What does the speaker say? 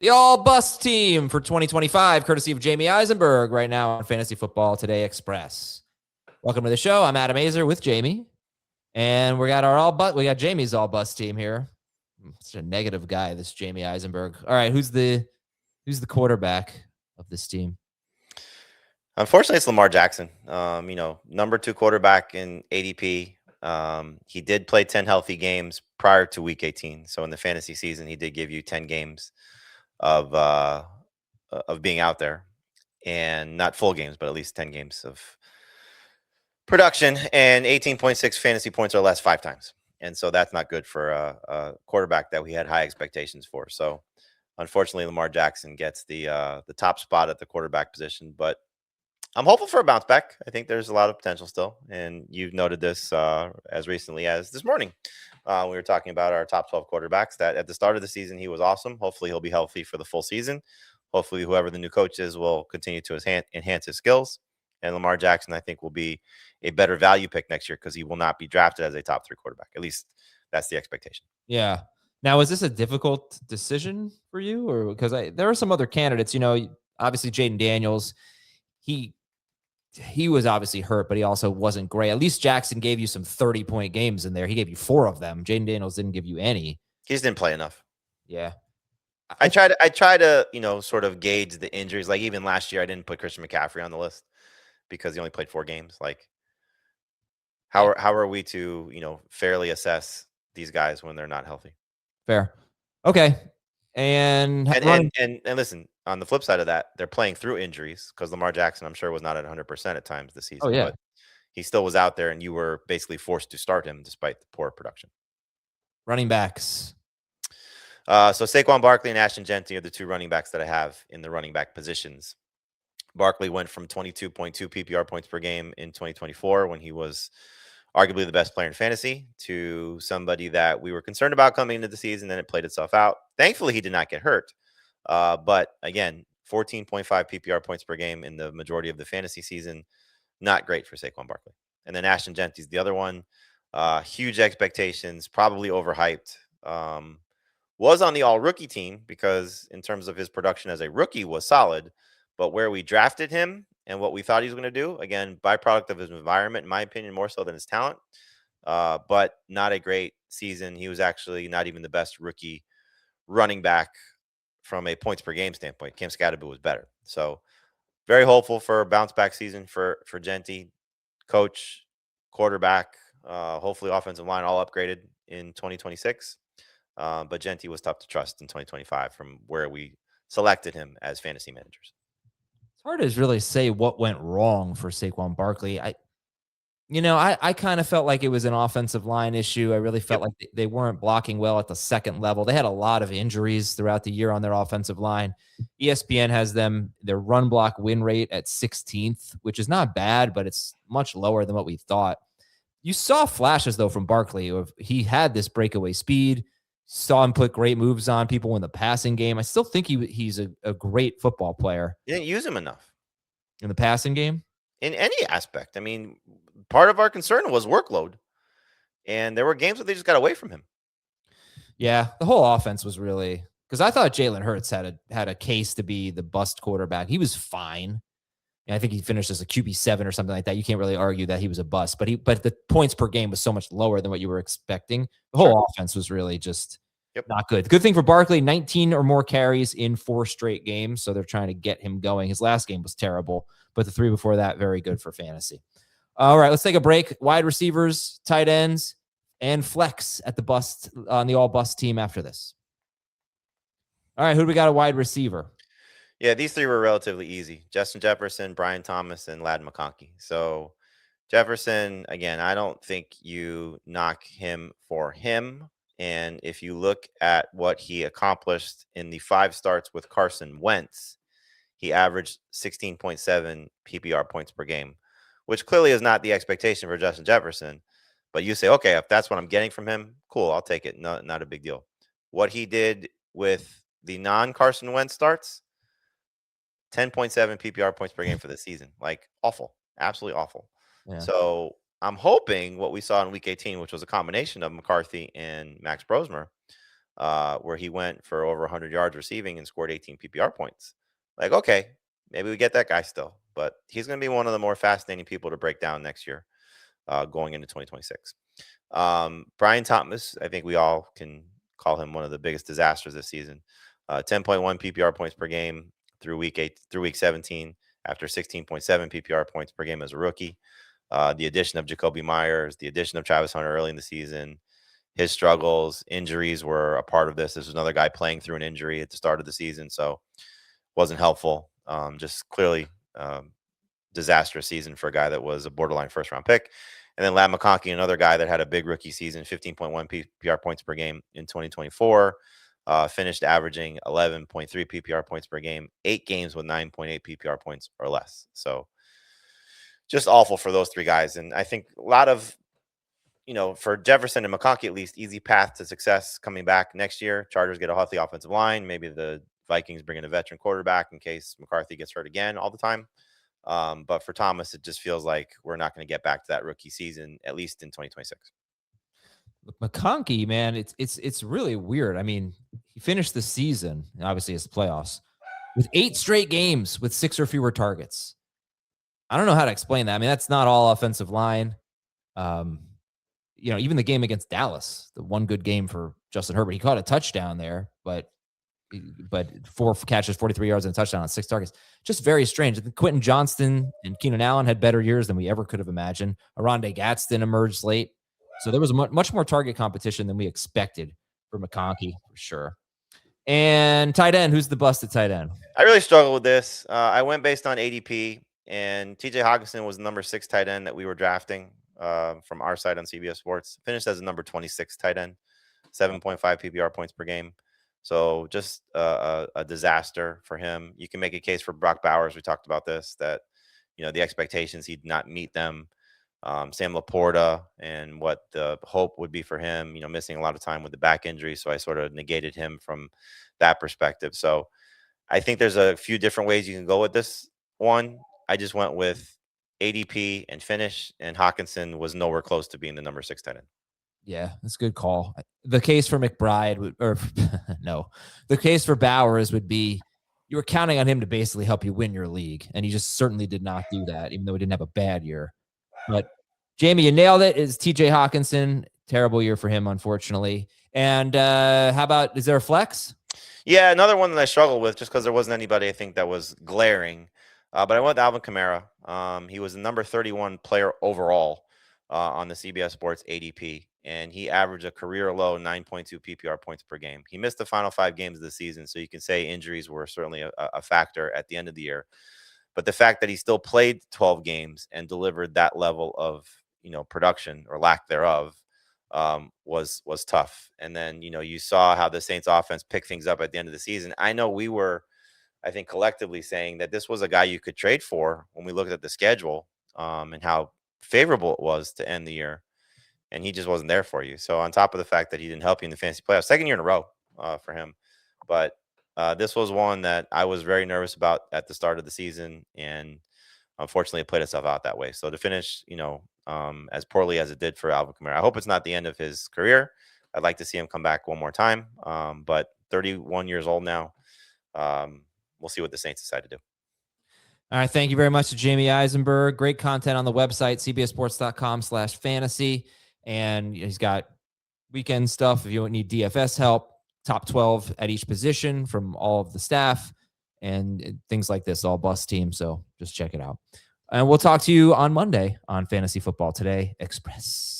The All Bust Team for 2025, courtesy of Jamey Eisenberg, right now on Fantasy Football Today Express. Welcome to the show. I'm Adam Azer with Jamey, and we got Jamey's All Bust Team here. Such a negative guy, this Jamey Eisenberg. All right, who's the quarterback of this team? Unfortunately, it's Lamar Jackson. Number 2 quarterback in ADP. He did play 10 healthy games prior to Week 18. So in the fantasy season, he did give you 10 games of being out there, and not full games, but at least 10 games of production, and 18.6 fantasy points or less 5 times. And so that's not good for a quarterback that we had high expectations for. So unfortunately, Lamar Jackson gets the top spot at the quarterback position, but I'm hopeful for a bounce back. I think there's a lot of potential still, and you've noted this as recently as this morning. We were talking about our top 12 quarterbacks, that at the start of the season, he was awesome. Hopefully, he'll be healthy for the full season. Hopefully, whoever the new coach is will continue to enhance his skills. And Lamar Jackson, I think, will be a better value pick next year because he will not be drafted as a top 3 quarterback. At least that's the expectation. Yeah. Now, is this a difficult decision for you? Or because there are some other candidates, obviously Jaden Daniels, he was obviously hurt, but he also wasn't great. At least Jackson gave you some 30-point games in there. He gave you 4 of them. Jaden Daniels didn't give you any. He just didn't play enough. Yeah. I try to, sort of gauge the injuries. Like even last year, I didn't put Christian McCaffrey on the list because he only played 4 games. Like how are we to, fairly assess these guys when they're not healthy? Fair. Okay. And listen, on the flip side of that, they're playing through injuries because Lamar Jackson, I'm sure, was not at 100% at times this season. Oh, yeah. But he still was out there, and you were basically forced to start him despite the poor production. Running backs. So Saquon, Barkley, and Ashton Jeanty are the 2 running backs that I have in the running back positions. Barkley went from 22.2 PPR points per game in 2024 when he was arguably the best player in fantasy to somebody that we were concerned about coming into the season. Then it played itself out. Thankfully, he did not get hurt. But again, 14.5 PPR points per game in the majority of the fantasy season. Not great for Saquon Barkley. And then Ashton Jeanty's the other one. Huge expectations, probably overhyped. Was on the all-rookie team because in terms of his production as a rookie was solid. But where we drafted him and what we thought he was going to do, again, byproduct of his environment, in my opinion, more so than his talent. But not a great season. He was actually not even the best rookie running back from a points per game standpoint. Cam Scatterby was better. So very hopeful for a bounce back season for Jeanty, coach, quarterback, hopefully offensive line all upgraded in 2026. But Jeanty was tough to trust in 2025 from where we selected him as fantasy managers. It's hard to really say what went wrong for Saquon Barkley. I kind of felt like it was an offensive line issue. I really felt like they weren't blocking well at the second level. They had a lot of injuries throughout the year on their offensive line. ESPN has their run block win rate at 16th, which is not bad, but it's much lower than what we thought. You saw flashes, though, from Barkley. He had this breakaway speed. Saw him put great moves on people in the passing game. I still think he's a great football player. You didn't use him enough in the passing game? In any aspect. I mean, part of our concern was workload. And there were games where they just got away from him. Yeah, the whole offense was really – because I thought Jalen Hurts had a case to be the bust quarterback. He was fine. And I think he finished as a QB7 or something like that. You can't really argue that he was a bust. But the points per game was so much lower than what you were expecting. The whole offense was really just not good. Good thing for Barkley, 19 or more carries in 4 straight games. So they're trying to get him going. His last game was terrible. But the 3 before that, very good for fantasy. All right, let's take a break. Wide receivers, tight ends, and flex at the bust on the all bust team after this. All right, who do we got a wide receiver? Yeah, these 3 were relatively easy. Justin Jefferson, Brian Thomas, and Ladd McConkey. So Jefferson, again, I don't think you knock him for him. And if you look at what he accomplished in the 5 starts with Carson Wentz, he averaged 16.7 PPR points per game, which clearly is not the expectation for Justin Jefferson. But you say, okay, if that's what I'm getting from him, cool, I'll take it. Not a big deal. What he did with the non-Carson Wentz starts, 10.7 PPR points per game for the season. Like, awful. Absolutely awful. Yeah. So I'm hoping what we saw in Week 18, which was a combination of McCarthy and Max Brosmer, where he went for over 100 yards receiving and scored 18 PPR points. Like, okay, maybe we get that guy still, but he's going to be one of the more fascinating people to break down next year, going into 2026. Brian Thomas, I think we all can call him one of the biggest disasters this season. 10.1 PPR points per game through week 17, after 16.7 PPR points per game as a rookie. The addition of Jacoby Myers, the addition of Travis Hunter early in the season, his struggles, injuries were a part of this. This was another guy playing through an injury at the start of the season, so wasn't helpful. Just clearly disastrous season for a guy that was a borderline first-round pick. And then Lamar McConkey, another guy that had a big rookie season, 15.1 PPR points per game in 2024, finished averaging 11.3 PPR points per game, 8 games with 9.8 PPR points or less. So just awful for those three guys. And I think a lot of, for Jefferson and McConkey, at least, easy path to success coming back next year. Chargers get a healthy offensive line. Maybe the Vikings bring in a veteran quarterback in case McCarthy gets hurt again all the time. But for Thomas, it just feels like we're not going to get back to that rookie season, at least in 2026. McConkey, man, it's really weird. I mean, he finished the season, obviously it's the playoffs, with 8 straight games with 6 or fewer targets. I don't know how to explain that. I mean, that's not all offensive line. Even the game against Dallas, the one good game for Justin Herbert, he caught a touchdown there, but 4 catches, 43 yards, and a touchdown on 6 targets. Just very strange. Quentin Johnston and Keenan Allen had better years than we ever could have imagined. Aronde Gadsden emerged late. So there was much more target competition than we expected for McConkey, for sure. And tight end, who's the bust at tight end? I really struggle with this. I went based on ADP, and TJ Hockenson was the number 6 tight end that we were drafting from our side on CBS Sports. Finished as a number 26 tight end, 7.5 PPR points per game. So just a disaster for him. You can make a case for Brock Bowers. We talked about this, that, the expectations, he'd not meet them. Sam Laporta and what the hope would be for him, missing a lot of time with the back injury. So I sort of negated him from that perspective. So I think there's a few different ways you can go with this one. I just went with ADP and finish, and Hockenson was nowhere close to being the number 6 tight end. Yeah, that's a good call. The case for McBride the case for Bowers would be you were counting on him to basically help you win your league, and he just certainly did not do that, even though he didn't have a bad year. But Jamey, you nailed it. Is TJ Hockenson. Terrible year for him, unfortunately. And how about, is there a flex? Yeah, another one that I struggled with just because there wasn't anybody I think that was glaring. But I went with Alvin Kamara. He was the number 31 player overall on the CBS Sports ADP, and he averaged a career low 9.2 PPR points per game. He missed the final 5 games of the season, so you can say injuries were certainly a factor at the end of the year. But the fact that he still played 12 games and delivered that level of production or lack thereof was tough. And then you saw how the Saints offense picked things up at the end of the season. I know we were, I think, collectively saying that this was a guy you could trade for when we looked at the schedule and how favorable it was to end the year, and he just wasn't there for you. So on top of the fact that he didn't help you in the fantasy playoffs, 2nd year in a row for him, but this was one that I was very nervous about at the start of the season, and unfortunately it played itself out that way. So to finish, as poorly as it did for Alvin Kamara, I hope it's not the end of his career. I'd like to see him come back one more time, but 31 years old now. We'll see what the Saints decide to do. All right. Thank you very much to Jamey Eisenberg. Great content on the website, cbssports.com/fantasy. And he's got weekend stuff if you don't need DFS help, top 12 at each position from all of the staff and things like this, all bust team. So just check it out. And we'll talk to you on Monday on Fantasy Football Today Express.